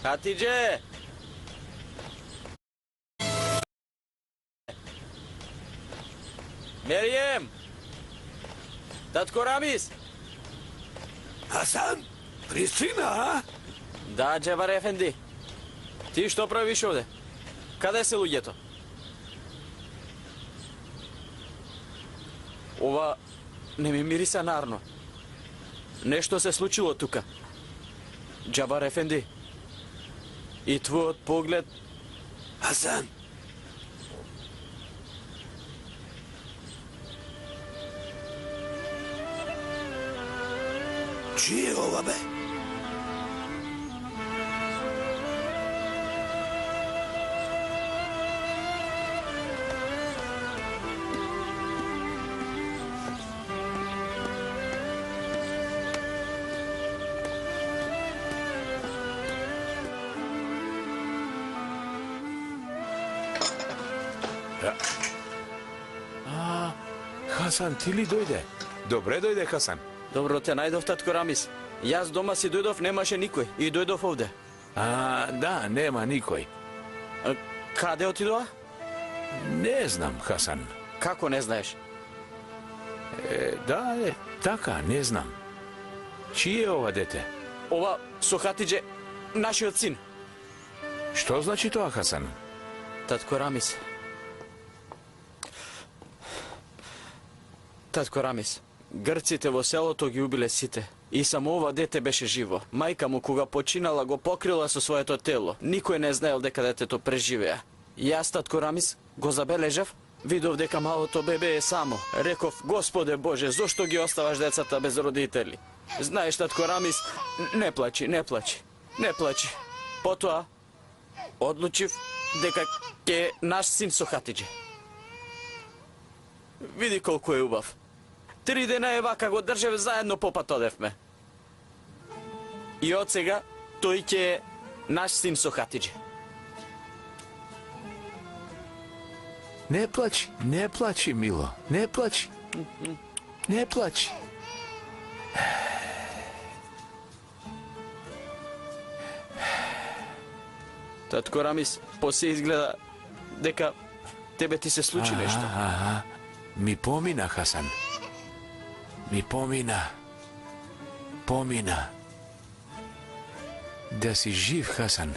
Хатидже! Мерием! Татко Рамис! Хасан, пристигна, а? Да, Джебар Ефенди. Ти што правиш овде? Каде се луѓето? Ова не ми мириса нарно. Нешто се случило тука. Джабар Ефенди. И твојот поглед... Хасан! Чие е ова, бе? Хасан, ти ли дојде? Добре дојде, Хасан. Добро те најдов, татко Рамис. Јас дома си дојдов, немаше никој. И дојдов овде. Да, нема никој. Каде отидоа? Не знам, Хасан. Како не знаеш? Да, така, не знам. Чие е ова дете? Ова со Хатидже, нашиот син. Што значи тоа, Хасан? Татко Рамис. Татко Рамис, грците во селото ги убиле сите. И само ова дете беше живо. Мајка му кога починала го покрила со своето тело. Никој не знаел дека детето преживеа. Јас, татко Рамис, го забележав, видов дека малото бебе е само. Реков, Господе Боже, зошто ги оставаш децата без родители? Знаеш, татко Рамис, не плачи, не плачи, не плачи. Потоа, одлучив дека ќе наш син со Хатидже. Види колку е убав. 3 дена е вака го држев, заедно по пат одевме. И од сега, тој ќе е наш син со Хатидже. Не плачи, мило, не плачи. Не плачи. Татко Рамис, после изгледа дека тебе ти се случи нешто. Ми помина, Хасан. Ми помина. Да си жив, Хасан.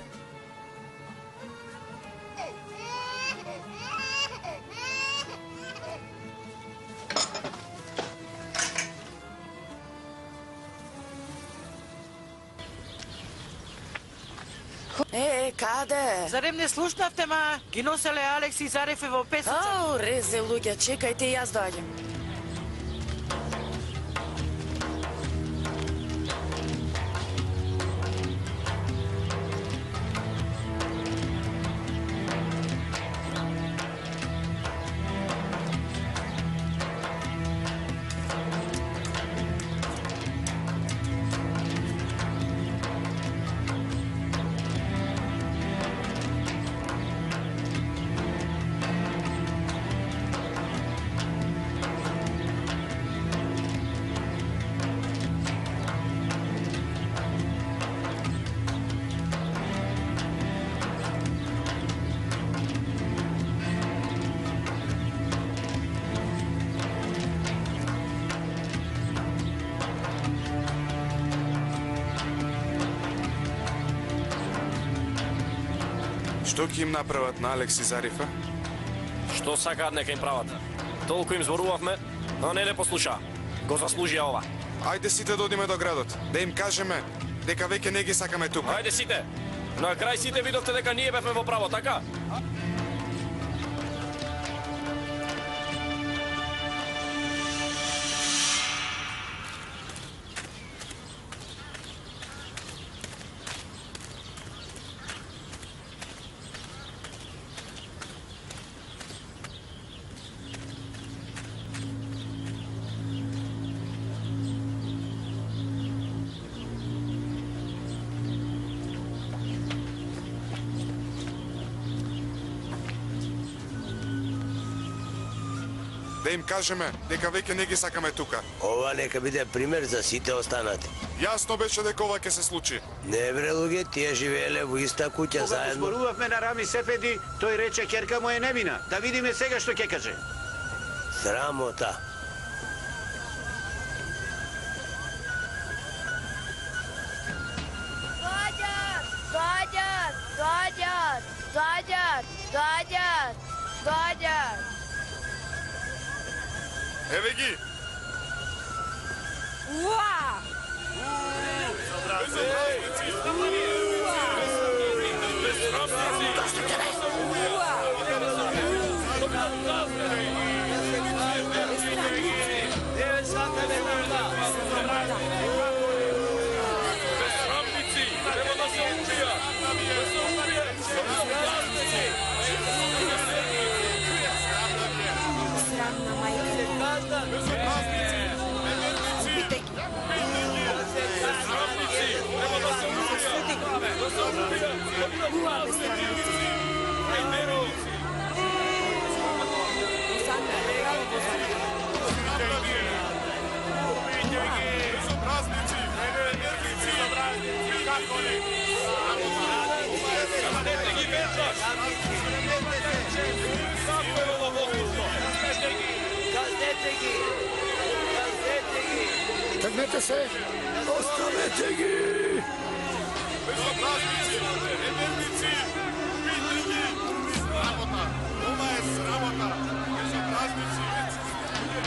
Каде? Зарем не слушнавте, ма? Ги носеле Алекс и Зарефе во песоца. Резе, луѓе, чекајте, јас доаѓам. Што ќе им направат на Алекс и Зарифа? Што сакаат нека им прават. Толку им зборувавме, но не послуша. Го заслужија ова. Ајде сите да одиме до градот, да им кажеме дека веќе не ги сакаме тука. Ајде сите. На крај сите видовте дека ние бевме во право, така? да им кажеме дека веќе не ги сакаме тука. Ова нека биде пример за сите останати. Јасно беше дека ова ќе се случи. Не бре луѓе, тие живееле во иста куќа Кога заедно. зборувавме на Рами Сефеди, тој рече ќерка му е невина. Да видиме сега што ќе каже. Срамота. Доаѓаат. Еве ги. Уа! Тргнете се! Оставете ги! Безобразници, неверници, видни ги! Срамота! Ова е срамота! Безобразници,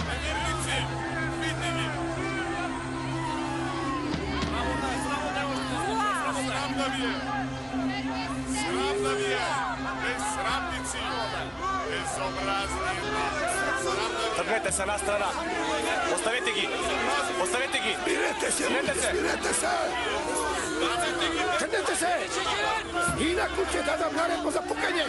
неверници, видни ги! Срам да ви е! Срам да ви е! Безсрамници! Безобразни! Тргнете се на страна. Оставете ги. Оставете ги. Спирете се! Спирете се! Тргнете се! Инаку ќе дадам наредба за пукање!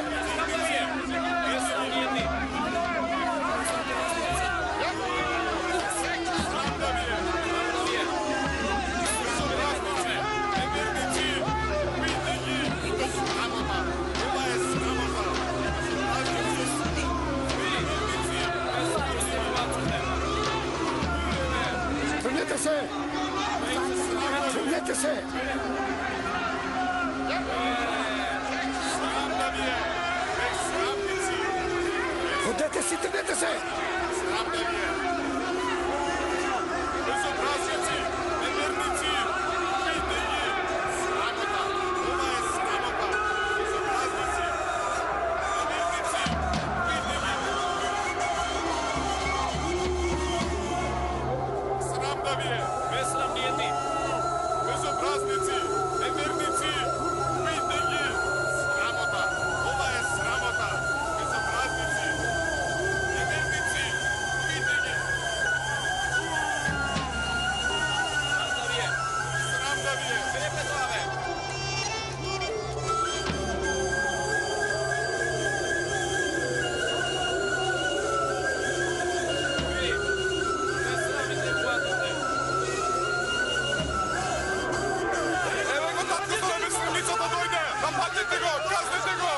Тргнете се! Тргнете се! Ходете си, тргнете се! Безобразници, неверници, видни ги! Срамота! Ова е срамота! Безобразници, неверници, видни ги! Срам да ви е! Безсрамнијати! Безобразници, неверници, видни ги! Срамота! Ова е срамота! Безобразници, неверници, видни ги! Срам да ви е! Еве го таткото на безсрамницата дојде! Нападнете го! Казнете го!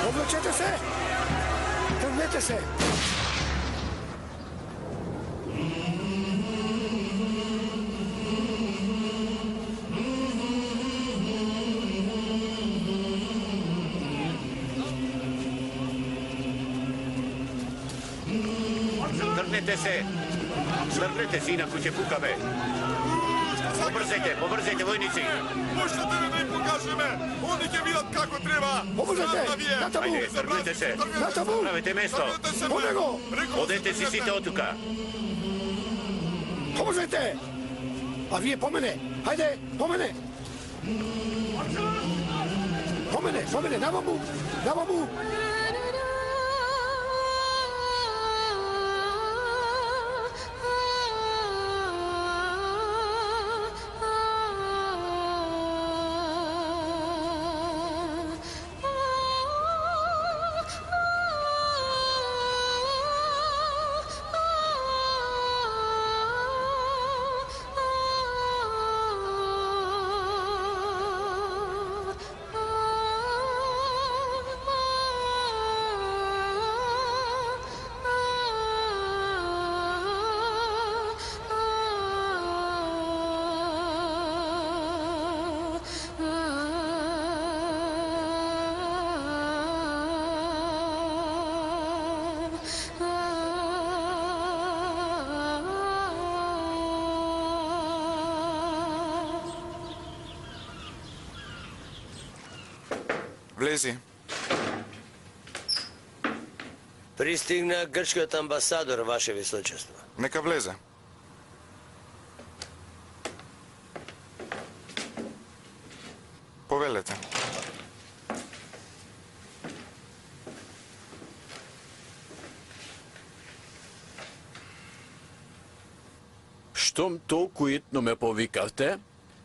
Облечете се! Тргнете се! Тргнете се! Тргнете се, инаку ќе пукаме. Побрзете, војници! Пуштате да им покажеме! Они ќе видат како треба! Побрзете! Срам да ви е! Натаму! Ајде, тргнете се! Натаму! Правете место! Тргнете се, По бе! него! Рекол, Одете си сите од тука! Побрзете! А вие по мене. Хајде, по мене. По мене, наваму. Влези. Пристигна грчкиот амбасадор, ваше височество. Нека влезе. Повелете. Штом толку итно ме повикавте,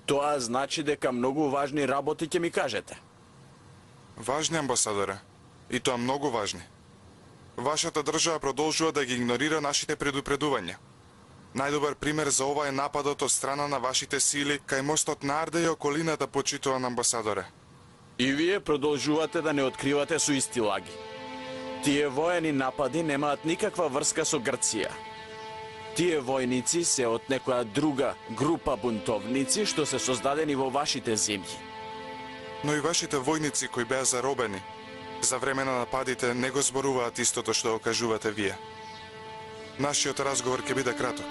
тоа значи дека многу важни работи ќе ми кажете. Важни, амбасадоре. И тоа многу важни. Вашата држава продолжува да ги игнорира нашите предупредувања. Најдобар пример за ова е нападот од страна на вашите сили кај мостот на Арде и околината, почитуван амбасадоре. И вие продолжувате да не откривате со исти лаги. Тие воени напади немаат никаква врска со Грција. Тие војници се од некоја друга група бунтовници што се создадени во вашите земји. Но и вашите војници кои беа заробени за време на нападите не го зборуваат истото што го кажувате вие. Нашиот разговор ќе биде краток.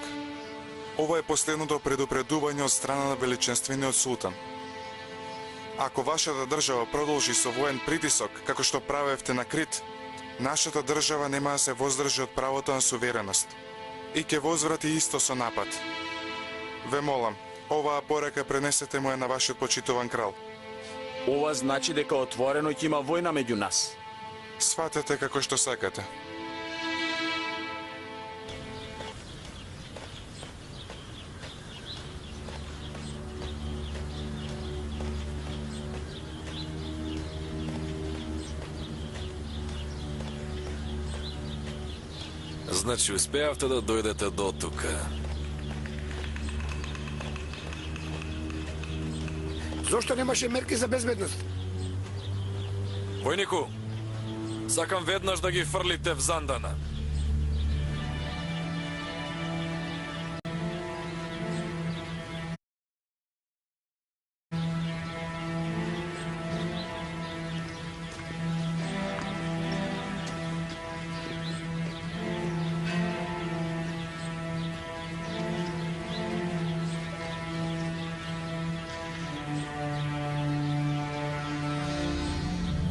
Ова е последното предупредување од страна на величенствениот султан. Ако вашата држава продолжи со воен притисок, како што правевте на Крит, нашата држава нема да се воздржи од правото на сувереност и ќе возврати исто со напад. Ве молам, оваа порека пренесете му ја на вашиот почитуван крал. Ова значи дека отворено ќе има војна меѓу нас. Сватете како што сакате. Значи, успеавте да дојдете до тука. Зошто немаше мерки за безбедност? Војнику, сакам веднаш да ги фрлите в Зандана.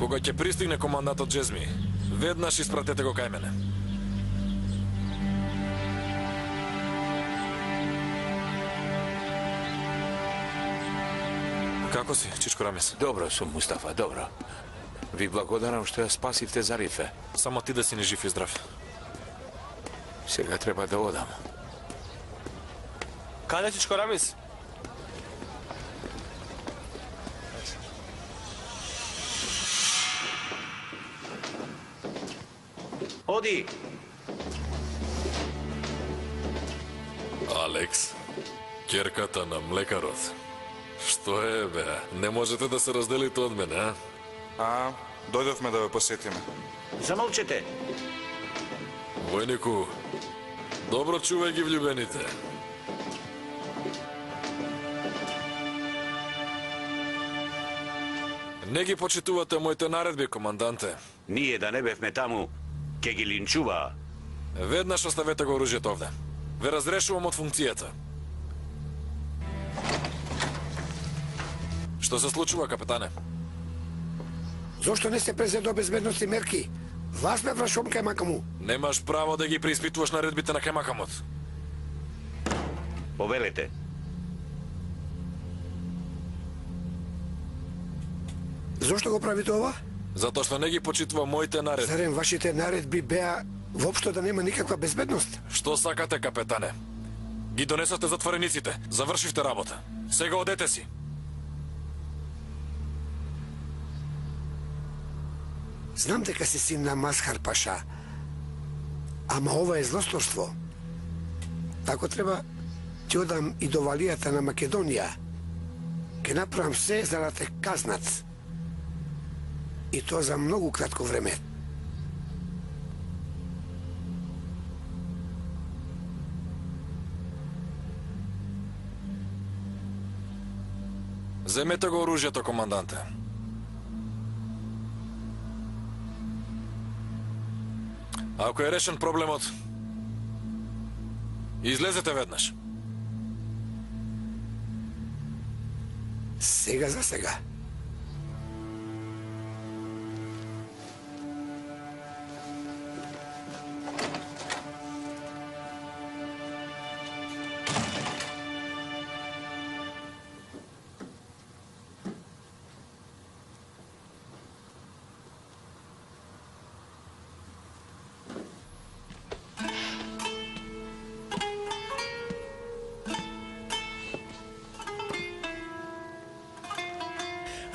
Кога ќе пристигне командатот Джезми, веднаш испратете го кај мене. Како си, Чичко Рамис? Добро сум, Мустафа, добро. Ви благодарам што ја спасивте Зарифе. Само ти да си ни жив и здрав. Сега треба да одам. Каде Чичко Рамис? Оди! Алекс, ќерката на млекарот. Што е, бе? Не можете да се разделите од мене, а? Дојдовме да ве посетиме. Замолчете! Војнику, добро чувај ги влюбените. Не ги почитувате моите наредби, команданте. Ние да не бевме таму, ке ги линчуваа. Веднаш оставете го оружјето овде. Ве разрешувам од функцијата. Што се случува, капетане? Зошто не се презедо безбедности мерки? Вас ме врашом кај Макаму. Немаш право да ги преиспитуваш наредбите на Кемакамот. Повелете. Зошто го правите ова? Затоа што не ги почитува моите наредби. Зарем вашите наредби беа воопшто да нема никаква безбедност? Што сакате, капетане? Ги донесовте затворениците. Завршивте работа. Сега одете си. Знам дека си син на Масхар Паша. Ама ова е злосторство. Ако треба, ќе одам и до валијата на Македонија. Ке направам се за да те казнат. И то за многу кратко време. Земете го оружјето, команданте. Ако е решен проблемот, излезете веднаш. Сега за сега.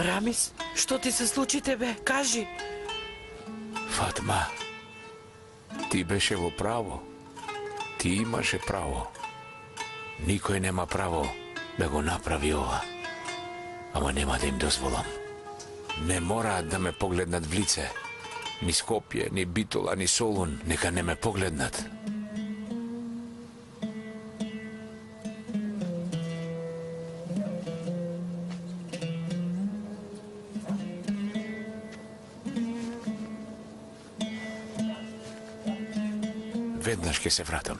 Рамис, што ти се случи тебе? Кажи. Фатма, ти беше во право. Ти имаше право. Никој нема право да го направи ова. Ама нема да им дозволам. Не мораат да ме погледнат в лице. Ни Скопје, ни Битола, ни Солун. Нека не ме погледнат. Веднаш ќе се вратам.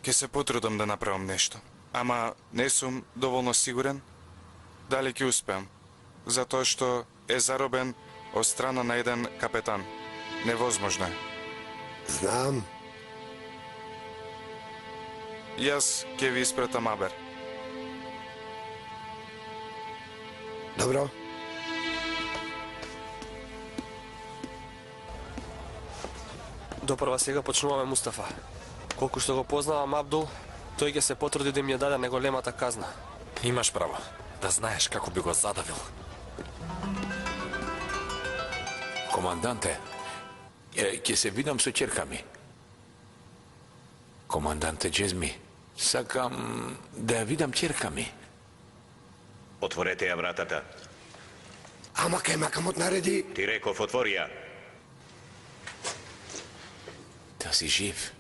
Ќе се потрудам да направам нешто. Ама не сум доволно сигурен дали ќе успеам. Затоа што е заробен од страна на еден капетан. Невозможно е. Знам. Јас ќе ви испратам Абер. Добро. Допрва сега почнуваме Мустафа. Колку што го познавам Абдул, тој ќе се потруди да ми ја даде неголемата казна. Имаш право. Да знаеш како би го задавил. Команданте, ќе се видам со ќерка ми. Команданте Джезми, сакам да ја видам ќерка ми. Отворете ја вратата. Ама кај макамот нареди. Ти реков, отвори ја. Да си жив.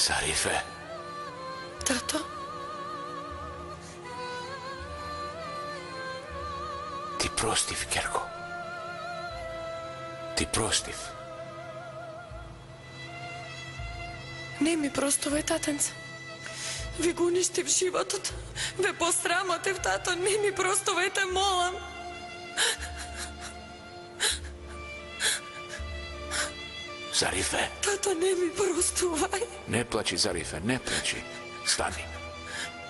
Зарифе. Тато? Ти простив, Керко. Ти простив. Не ми простувај, татенце. Ви го уништив животот. Ве посрамотив, тато. Не ми простувај, те молам. Зарифе. Тато, не ми простувај. Не плачи, Зарифе, не плачи. Стани.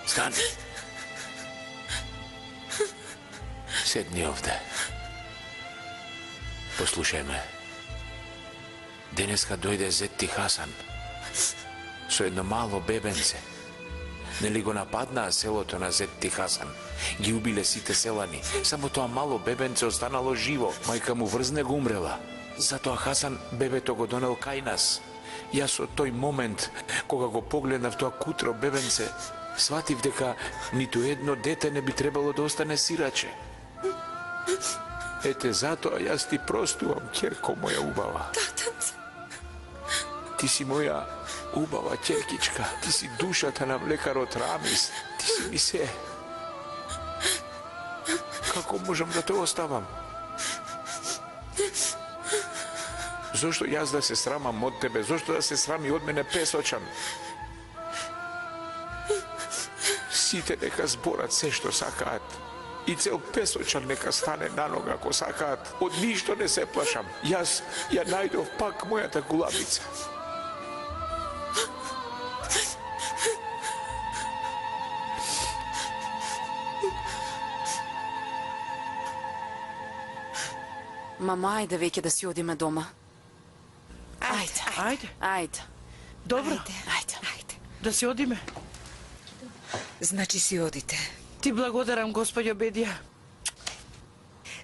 Стани. Седни овде. Послушај ме. Денеска дојде зет ти Хасан со едно мало бебенце. Нели го нападнаа селото на зет ти Хасан? Ги убиле сите селани. Само тоа мало бебенце останало живо. Мајка му врзне го умрела. Затоа Хасан бебето го донел кај нас. Јас од тој момент, кога го погледнав тоа кутро бебенце, сватив дека ниту едно дете не би требало да остане сираче. Ете, затоа јас ти простувам, ќерко моја убава. Татенце. Ти си моја убава ќеркичка. Ти си душата на млекарот Рамис. Ти си ми се. Како можам да те оставам? Зошто јас да се срамам од тебе? Зошто да се срами од мене Песочан? Сите нека зборат се што сакаат. И цел Песочан нека стане на нога ако сакаат. Од ништо не се плашам. Јас ја најдов пак мојата гулабица. Мама, ајде веќе да си одиме дома. Ајде. Ајде. Добро. Ајде. Да си одиме. Значи си одите. Ти благодарам, господјо Бедија.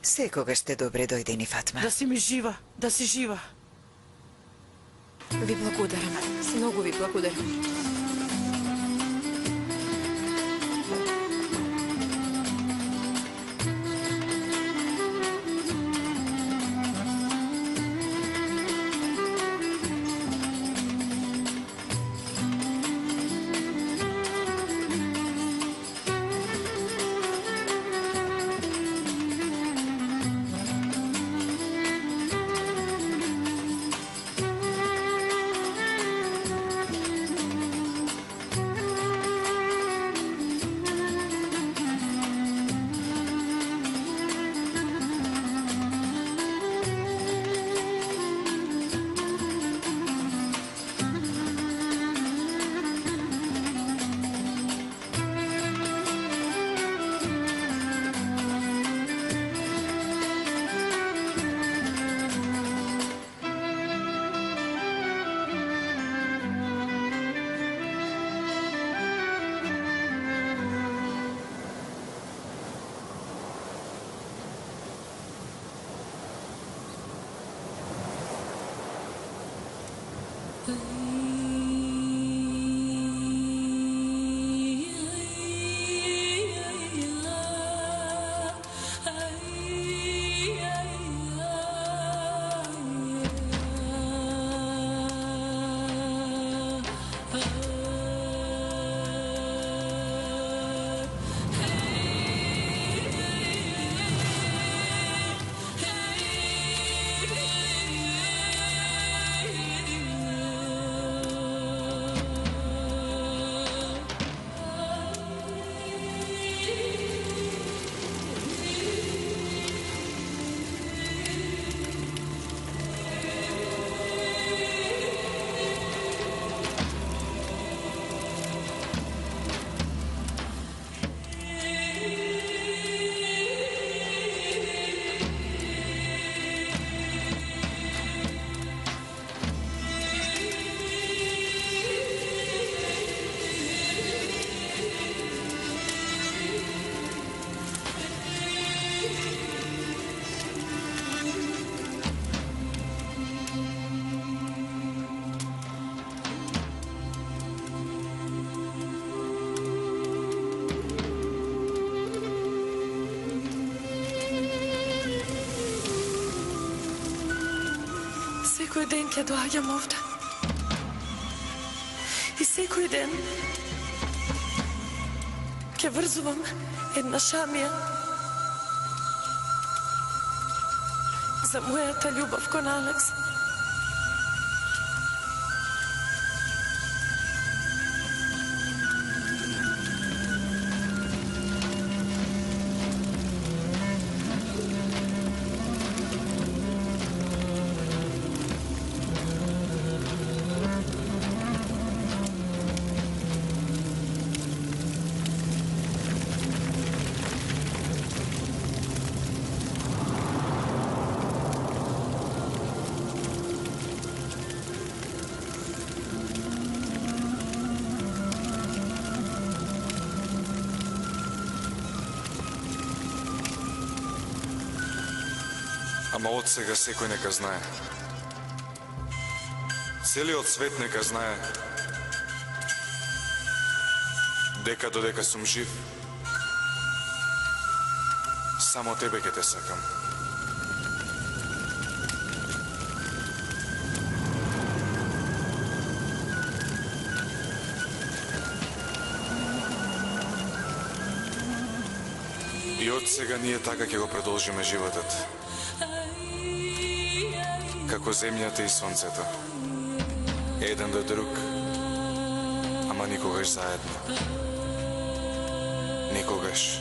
Секогаш сте добре дојдени, Фатма. Да си ми жива, да си жива. Ви благодарам. Многу ви благодарам. Секој ден ќе доаѓам овде. И секој ден ќе врзувам една шамија за мојата љубов кон Алекс. Ама од сега секој нека знае. Целиот свет нека знае дека додека сум жив, само тебе ќе те сакам. И од сега ние така ќе го продолжиме животот. Како земјата и сонцето. Еден до друг, ама никогаш заедно. Никогаш.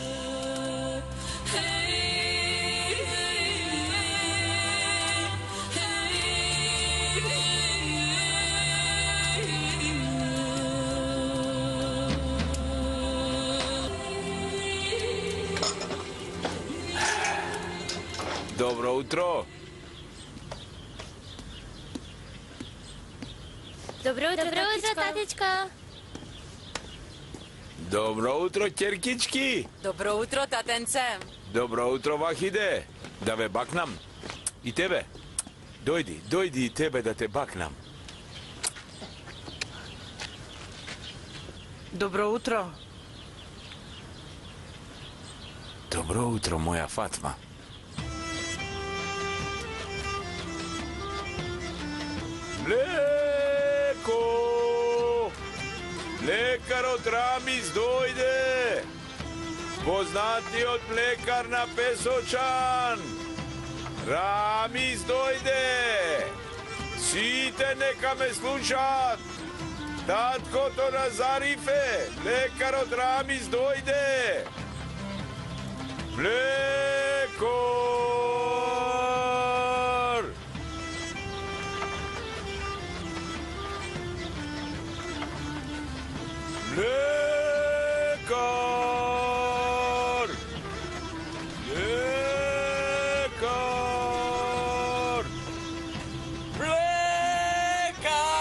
Добро утро. Добро утро, татичка. Добро утро, ќеркички. Добро утро, татенце. Добро утро, Вахиде. Да ве бакнам. И тебе. Дојди и тебе да те бакнам. Добро утро. Добро утро, моја Фатма. Млеко! Лекарот Рамис дојде! Познатиот лекар на Песочан! Рамис дојде! Сите нека ме слушаат! Таткото на Зарифе, лекарот Рамис дојде! Млеко! Лекар! Лекар! Лекар!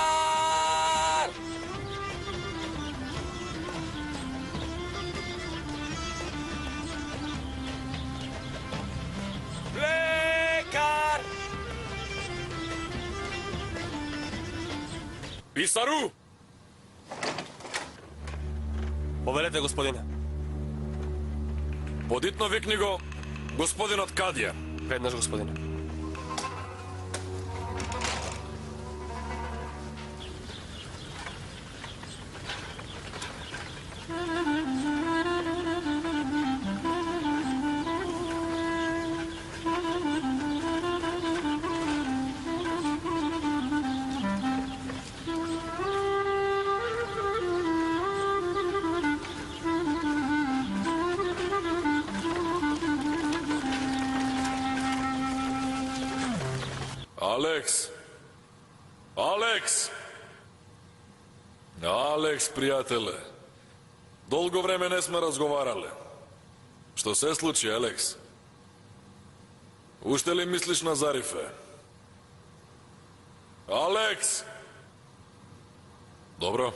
Лекар! Писару! Повелете, господине. Подитно викни го господинот Кадија. Веднаш, господине. Алекс, пријателе. Долго време не сме разговарале. Што се случи, Алекс? Уште ли мислиш на Зарифе? Алекс! Добро.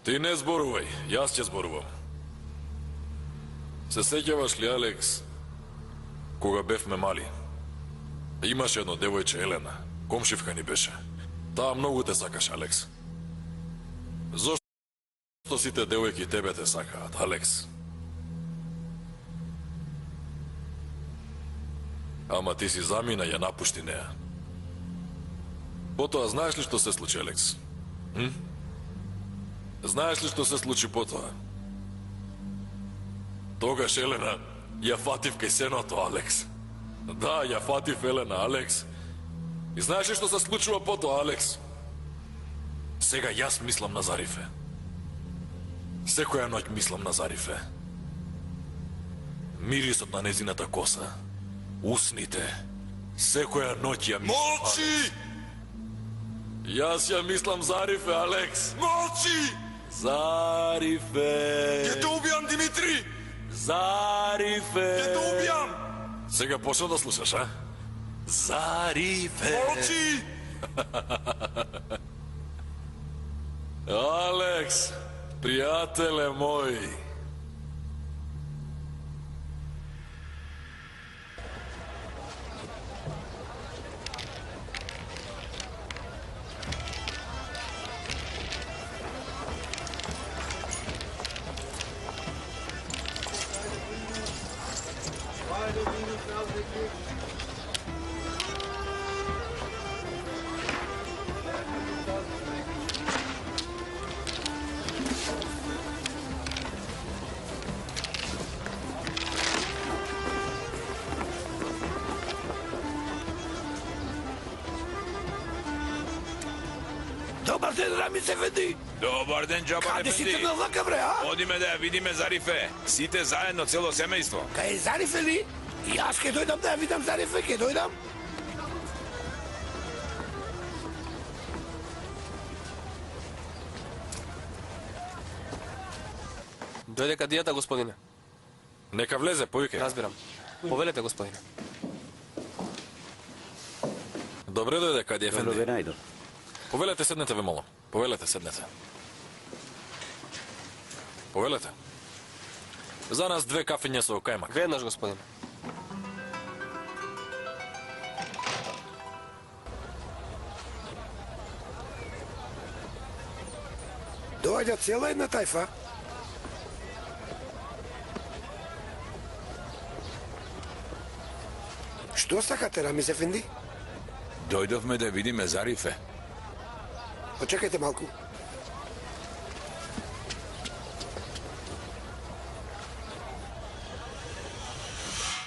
Ти не зборувај, јас ќе зборувам. Се сеќаваш ли, Алекс, кога бевме мали? Имаше едно девојче, Елена, комшивка ни беше. Таа многу те сакаш, Алекс. Зошто сите девојки тебе те сакаат, Алекс? Ама ти си замина, ја напушти неа. Потоа, знаеш ли што се случи, Алекс? Знаеш ли што се случи потоа? Тогаш Елена ја фатив кај сеното, Алекс. Да, ја фатив Елена, Алекс. И знаеш ли што се случува потоа, Алекс? Сега јас мислам на Зарифе. Секоја ноќ мислам на Зарифе. Мирисот на незината коса, усните, секоја ноќ ја мислам... Молчи! Јас ја мислам Зарифе, Алекс. Молчи! Зарифе! Ќе те убијам, Димитри! Зарифе! Ќе те убијам! Сега почна да слушаш, а? Зарифе! Молчи! Алекс, пријателе мој. Рамис Ефенди? Добар ден, Джабар Каде си Ефенди. тргнал вака, бре, а? Одиме да ја видиме Зарифе. Сите заедно, цело семејство. Кај Зарифе ли? И јас ке дојдам да ја видам Зарифе, ке дојдам. Дојде кадијата, господине. Нека влезе, појке. Разбирам. Повелете, господине. Добре дојде, Кади Ефенди. Добро ве најдов. Повелете, седнете ве молам. Повелете, седнете. Повелете. За нас 2 кафиња со кајмак. Веднаш, господине. Доаѓа цела една тајфа. Што сакате, Рамис Ефенди? Дојдовме да видиме Зарифе. Почекајте малку.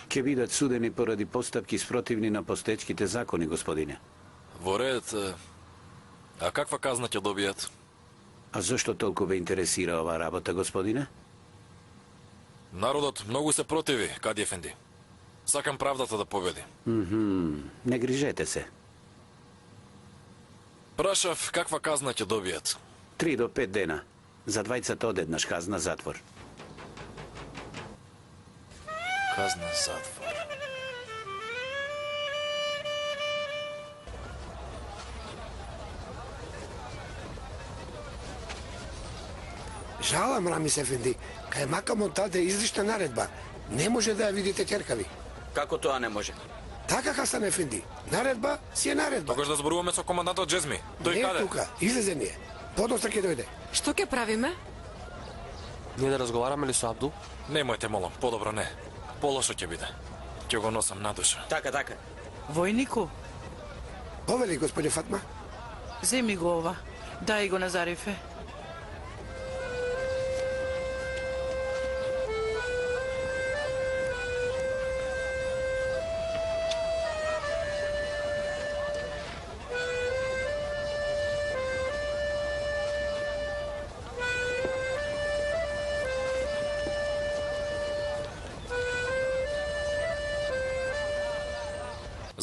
Ќе бидат судени поради постапки спротивни на постечките закони, господине. Во ред, а каква казна ќе добијат? А зошто толку ве интересира оваа работа, господине? Народот многу се противи, Кади Ефенди. Сакам правдата да победи. Не грижете се. Прашав каква казна ќе добијат. 3 до 5 дена. За двајцата одеднаш казна затвор. Казна затвор. Жалам, Рамис Ефенди. Кај Макамон таде излишна наредба. Не може да ја видите ќерка ви. Како тоа не може? Така, Хасан Ефенди. Наредба си е наредба. Тогаш да зборуваме со командантот Джезми. Тој Не е каде? тука, излезе ни е. Подоста ќе дојде. Што ќе правиме? Ние да разговараме ли со Абдул? Немојте, молам, подобро не. Полошо ќе биде. Ќе го носам на душа. Така. Војнику, Повели, господи Фатма. земи го ова. Дај го на Зарифе.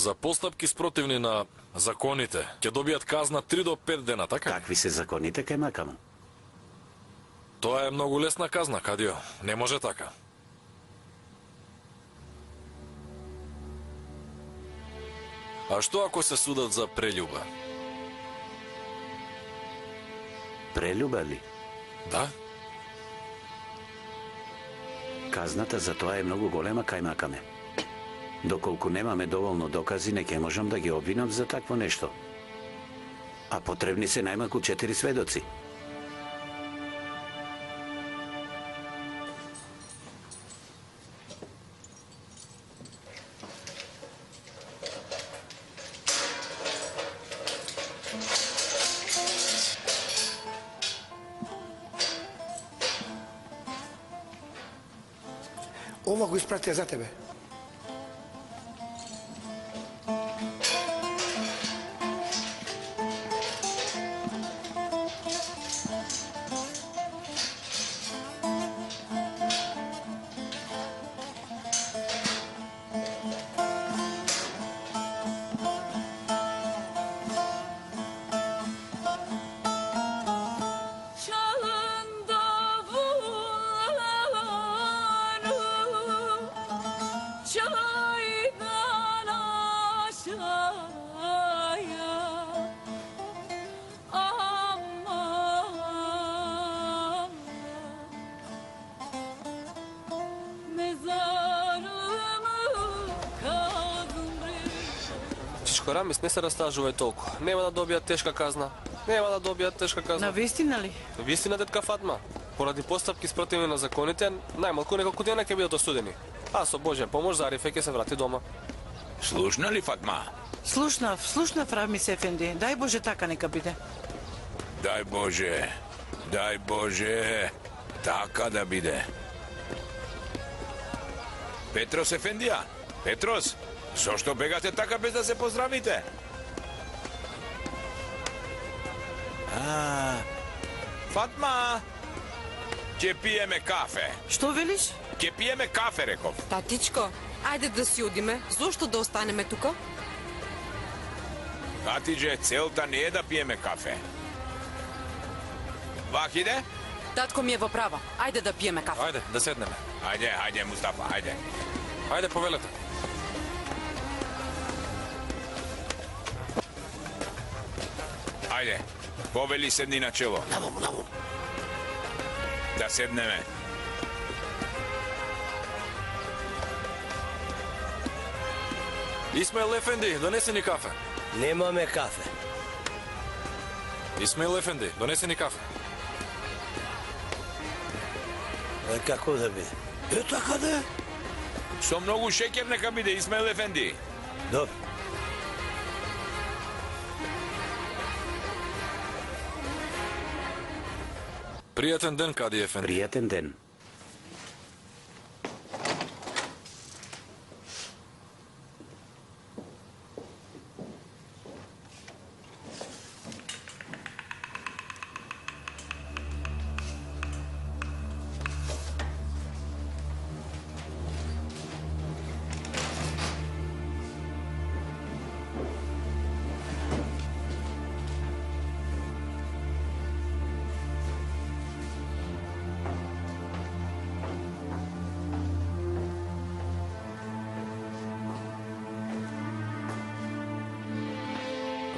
За постапки спротивни на законите ќе добијат казна 3 до 5 дена, така? Какви се законите кај Макамон? Тоа е многу лесна казна, Кадио. Не може така. А што ако се судат за прелюба? Прелюба ли? Да? Казната за тоа е многу голема кај Макаме. Доколку немаме доволно докази, не ќе можам да ги обвинам за такво нешто. А потребни се најмалку 4 сведоци. Ова го испратија за тебе. Чичко Рамис, не се растажувај толку. Нема да добијат тешка казна. Нема да добијат тешка казна. На вистина ли? Вистина, детка Фатма. Поради постапки спротивни на законите, најмалку неколку дена ќе бидат осудени. А со Божја помош Зарифе ќе се врати дома. Слушна ли, Фатма? Слушнав, Рамис Ефенди. Дај Боже така нека биде. Дај Боже, така да биде. Петрос Ефендија, Петрос, зошто бегате така без да се поздравите? Фатма! Ќе пиеме кафе. Што велиш? Ќе пиеме кафе, реков. Татичко, ајде да си одиме. Зошто да останеме тука? Хатидже, целта не е да пиеме кафе. Вахиде? Татко ми е во права. Ајде да пиеме кафе. Ајде, да седнеме. Ајде, Мустафа, ајде. Ајде, повелете. Ајде, повели седни на чело. Навом. Да седнеме. Исмаил Ефенди, донеси ни кафе. Немаме кафе. Исмаил Ефенди, донеси ни кафе. Како да биде? Така да е. Со многу шеќер нека биде, Исмаил Ефенди. Добро. Пријатен ден, Кади Ефенди. Пријатен ден.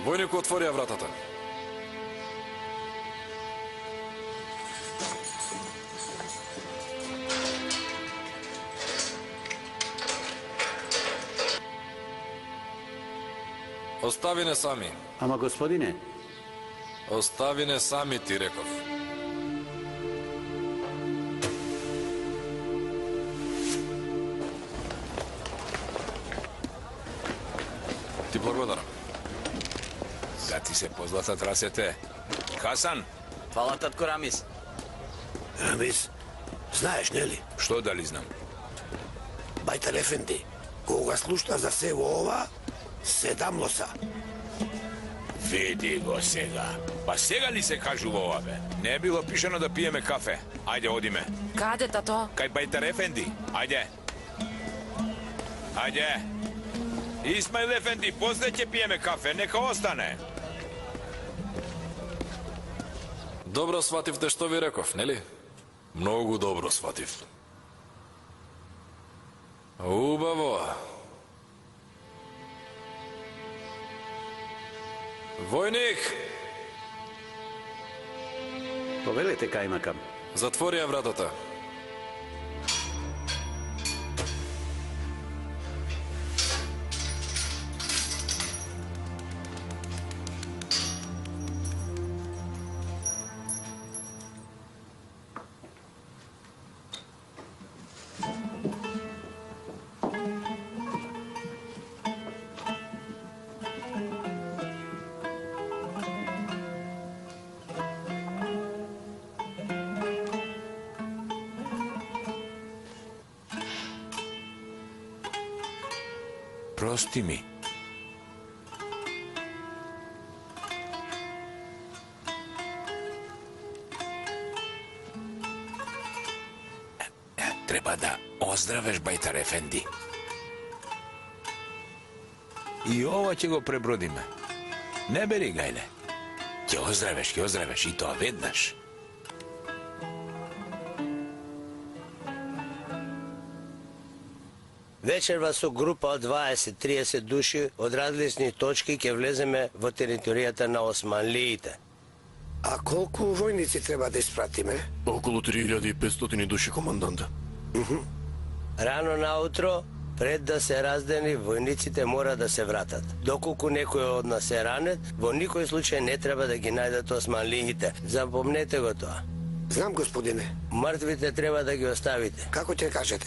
Војникот отворија вратата. Остави не сами. Ама господине, Остави не сами, ти реков. Ти благодарам. Да ти се позлатат расете. Хасан? Фала, татко Рамис. Рамис, знаеш, нели? Што дали знам? Бајтар Ефенди, кога слушна за се во ова, 7 лоса. Види го сега. Па сега ли се кажува ова, бе? Не е било пишано да пиеме кафе. Ајде, одиме. Каде, тато? Кај Бајтар Ефенди. Ајде. Исмаил Ефенди, после ќе пиеме кафе, нека остане. Добро свативте што ви реков, нели? Многу добро сватив. Убаво. Војник! повелете кајмакам. Затворија вратата. Прости ми. Треба да оздравеш, Бајтар Ефенди. И ова ќе го пребродиме. Не бери гајле. Ќе оздравеш и тоа веднаш. Вечерва со група од 20-30 души од различни точки ќе влеземе во територијата на османлиите. А колку војници треба да испратиме? Околу 3500 души, команданта. Рано наутро, пред да се раздени, војниците мора да се вратат. Доколку некој од нас е ранет, во никој случај не треба да ги најдат османлиите. Запомнете го тоа. Знам, господине. Мртвите треба да ги оставите. Како ќе кажете?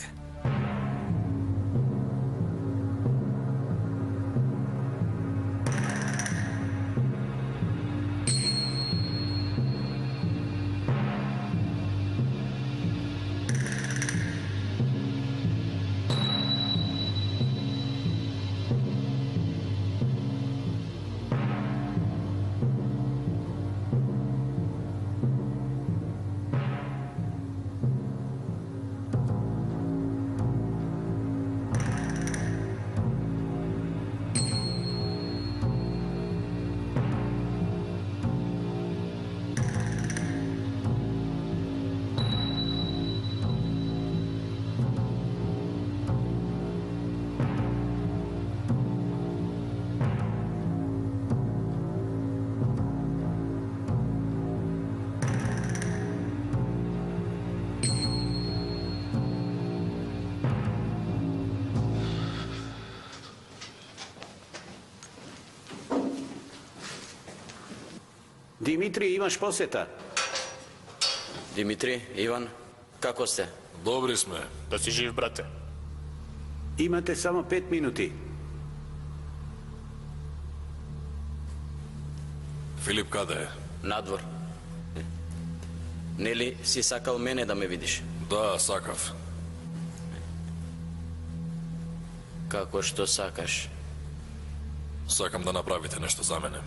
Димитри, имаш посета. Димитри, Иван, како сте? Добри сме. Да си жив, брате. Имате само 5 минути. Филип каде е? Надвор. Нели си сакал мене да ме видиш? Да, сакав. Како што сакаш. Сакам да направите нешто за мене.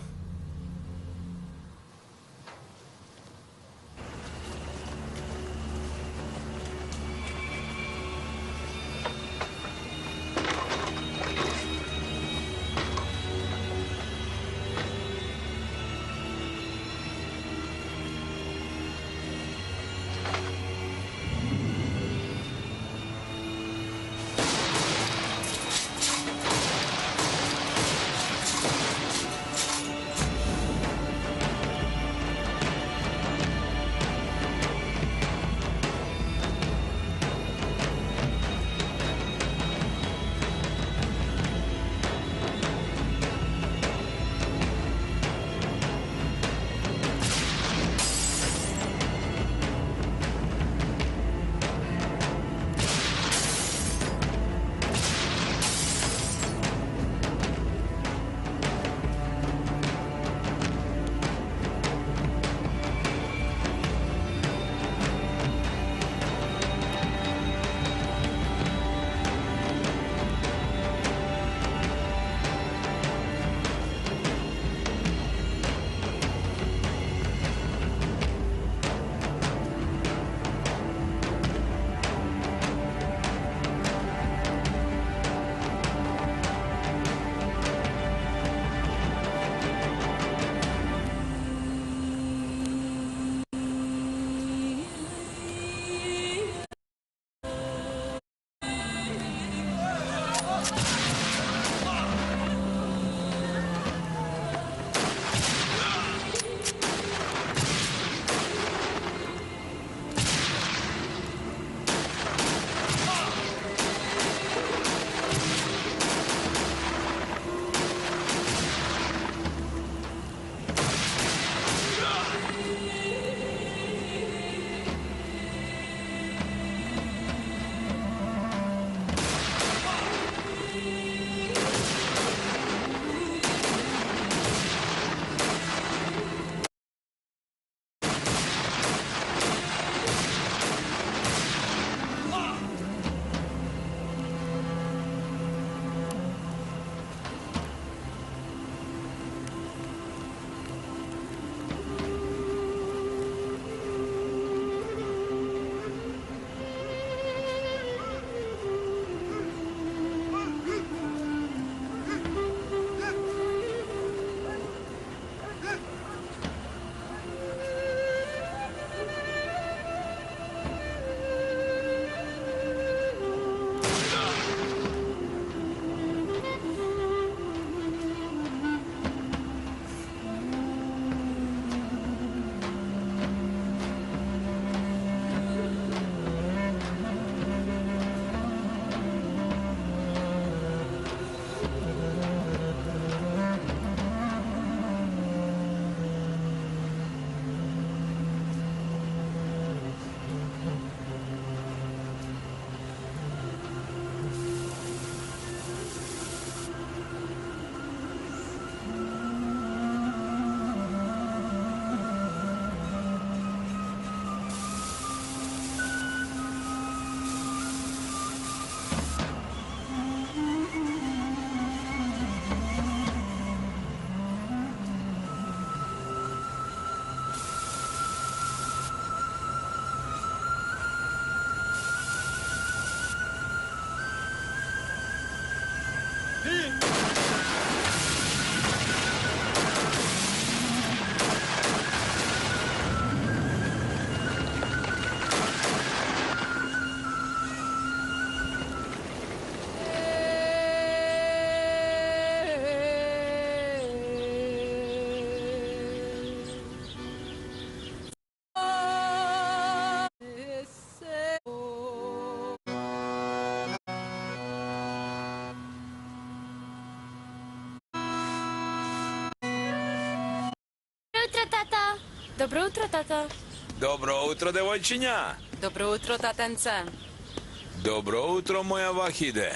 Добро утро, тато. Добро утро, девојчиња. Добро утро, татенце. Добро утро, моја Вахиде.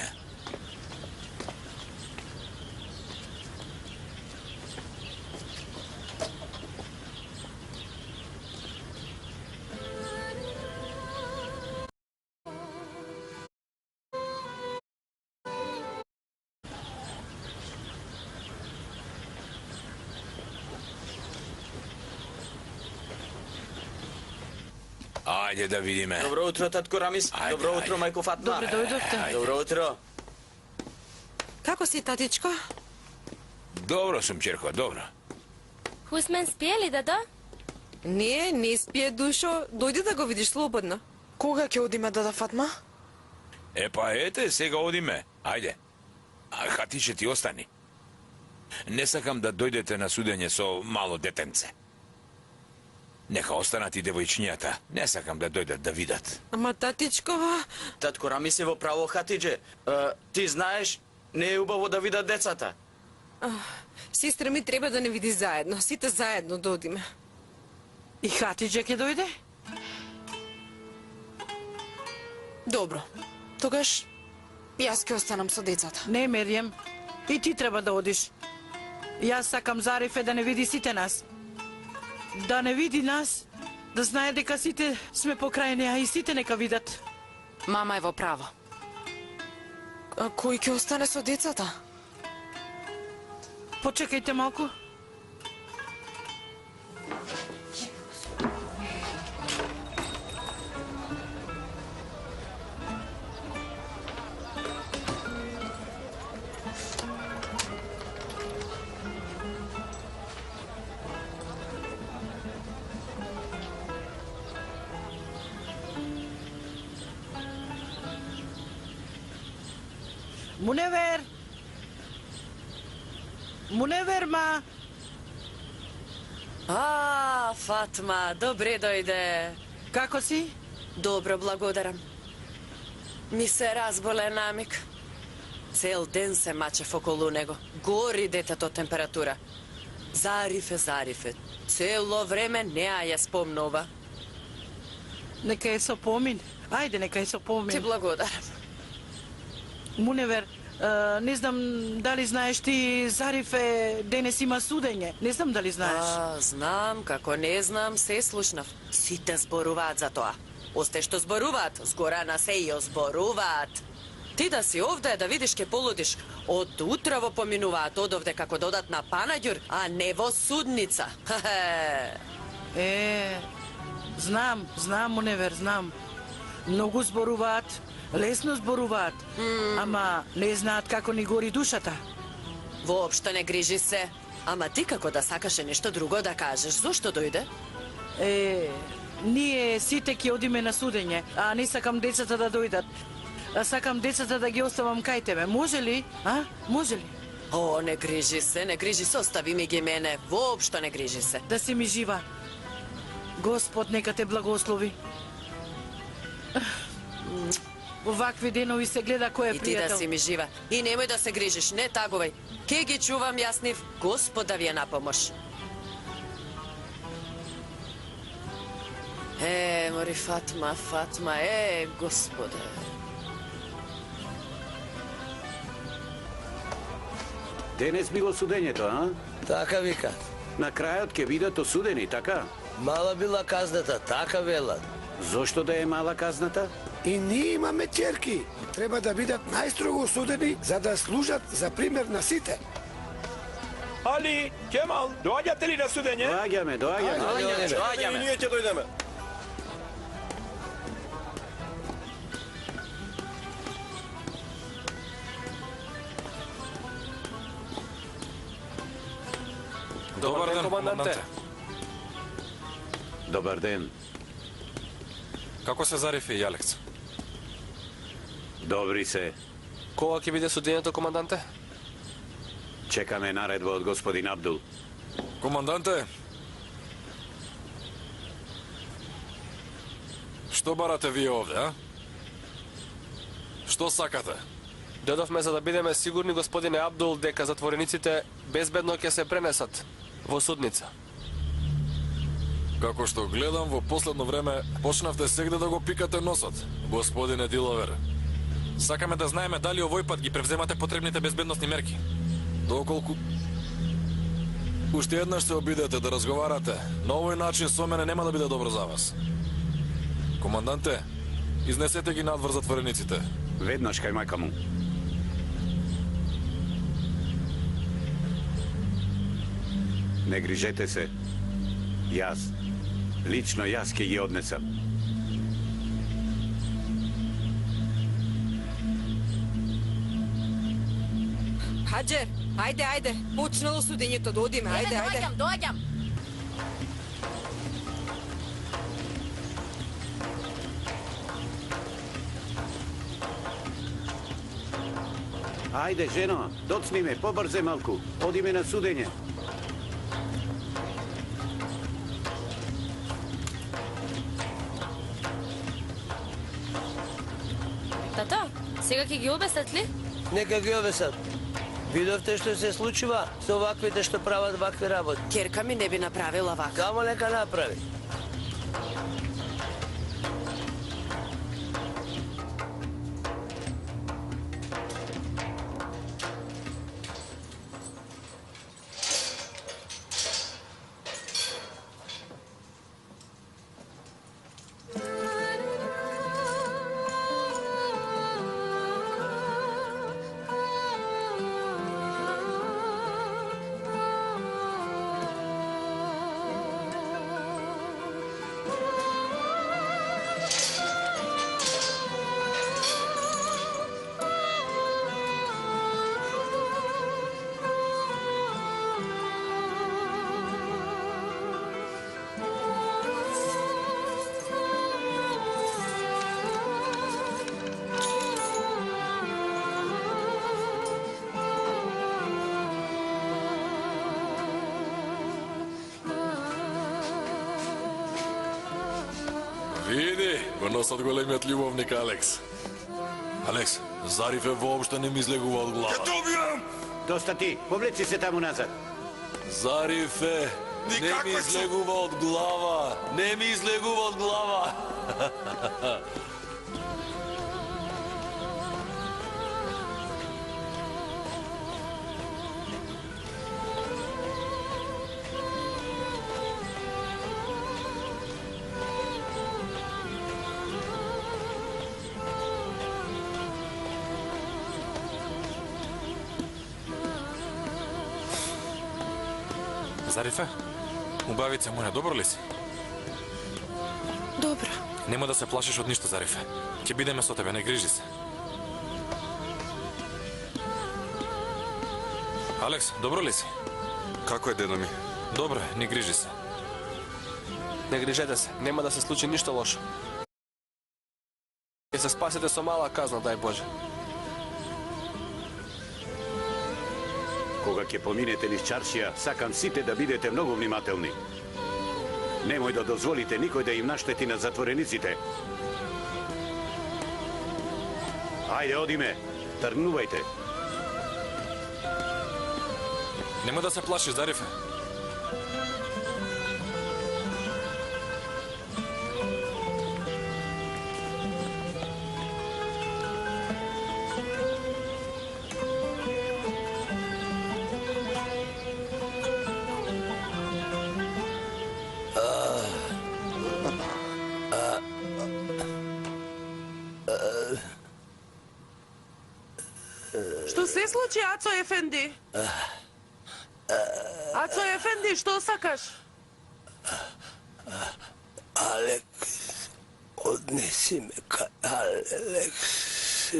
Ајде да видиме. Добро утро, татко Рамис. Добро утро, мајко Фатма. Добре дојдовте. Добро утро. Како си, татичко? Добро сум, черко, добро. Хусмен спие ли, дадо? Не спие, душо. Дојди да го видиш слободно. Кога ќе одиме, дада Фатма? Епа ете, сега одиме. Ајде. А Хатише ти остани. Не сакам да дојдете на судење со мало детенце. Нека останат и девојчињата. Не сакам да дојдат да видат. Ама татичко... Татко Рамис е во право, Хатидже. Ти знаеш, не е убаво да видат децата. Сестра ми треба да не види заедно. Сите заедно да одиме. И Хатидже ќе дојде? Добро. Тогаш јас ќе останам со децата. Не, Мерием. И ти треба да одиш. Јас сакам Зарифе да не види сите нас. Да не види нас, да знае дека сите сме покрај неа и сите нека видат. Мама е во право. А кој ќе остане со децата? Почекајте малку. Муневер! Муневер, ма! Фатма, добре дојде. Како си? Добро, благодарам. Ми се разболе намик. Цел ден се мачев околу него. Гори детето температура. Зарифе. Цело време неа ја спомнува. Нека е со помин. Ајде, нека е со помин. Ти благодарам. Муневер, не знам дали знаеш ти, Зарифе денес има судење. Не знам дали знаеш. Знам, како не знам, се слушнав. Сите зборуваат за тоа. Осте што зборуваат, згора се и зборуваат. Ти да си овде, да видиш ке полудиш. Од утрово поминуваат одовде како додат на Панаѓур, а не во судница. Знам, Муневер, знам. Многу зборуваат. Лесно зборуваат, ама не знаат како ни гори душата. Воопшто не грижи се. Ама ти како да сакаше нешто друго да кажеш, зошто дојде? Ние сите ќе одиме на судење, а не сакам децата да дојдат. Сакам децата да ги оставам кај тебе. Може ли? Може ли? Не грижи се, остави ми ги мене. Воопшто не грижи се. Да си ми жива. Господ нека те благослови. Овакви денови се гледа кој е пријател. пријател. И ти да си ми жива. И немој да се грижиш, не тагувај. Ке ги чувам јас нив, Господ да ви е на помош. Мори Фатма, Господе. Денес било судењето, а? Така вика. На крајот ќе бидат осудени, така? Мала била казната, така велат. Зошто да е мала казната? И ние имаме ќерки. Треба да бидат најстрого осудени за да служат за пример на сите. Али, Кемал, доаѓате ли на судење? Доаѓаме. И ние ќе дојдеме. Добар ден, команданте. Добар ден. Како се Зарифе и Алекс? Добри се. Кога ќе биде судењето, команданте? Чекаме наредба од господин Абдул. Команданте, што барате вие овде, а? Што сакате? Дојдовме за да бидеме сигурни, господине Абдул, дека затворениците безбедно ќе се пренесат во судница. Како што гледам, во последно време почнавте сегде да го пикате носот, господине Диловер. Сакаме да знаеме дали овој пат ги превземате потребните безбедносни мерки. Доколку уште еднаш се обидете да разговарате, на овој начин со мене нема да биде добро за вас. Команданте, изнесете ги надвор затворениците. Веднаш кај мајка му. Не грижете се. Лично јас ќе ги однесам. Хаџер, ајде, почнало судењето, да одиме, ајде. Доаѓам. Ајде, жено, доцни ме, побрзе малку. Одиме на судење. Тато, сега ќе ги обесат ли? Нека ги обесат. Видовте што се случува со ваквите што прават вакви работи. Керка ми не би направила вака. Камо нека направи. Види, го носат големиот љубовник Алекс. Алекс, Зарифе воопшто не ми излегува од глава. Ќе добијам! Доста ти, повлечи се таму назад. Зарифе, не ми излегува од глава. Не ми излегува од глава. Зарифе, убавице моја, добро ли си? Добро. Нема да се плашиш од ништо, Зарифе. Ќе бидеме со тебе, не грижи се. Алекс, добро ли си? Како е, дедо ми? Добро, не грижи се. Не грижете се, нема да се случи ништо лошо. Ќе се спасите со мала казна, дај Боже. Кога ќе поминете низ чаршија, сакам сите да бидете многу внимателни. Немој да дозволите никој да им наштети на затворениците. Ајде, одиме. Тргнувајте. Нема да се плашиш, Зарифе. Што се случи, Ацо Ефенди? Ацо Ефенди, што сакаш? Алекс, однеси ме кај Алекс.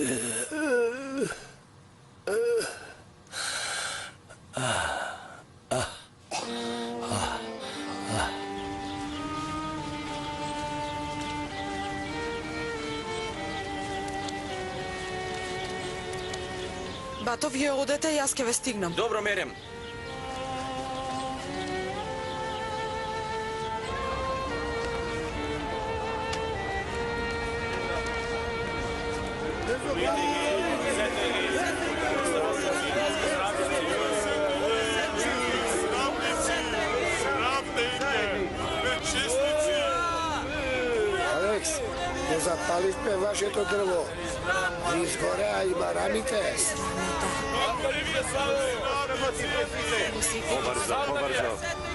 Бато, вие одете, јас ќе ве стигнам. Добро, Мерем. Честит Го запалихме вашето дрво. Изгореа и марамите. Побрзо, побрзо.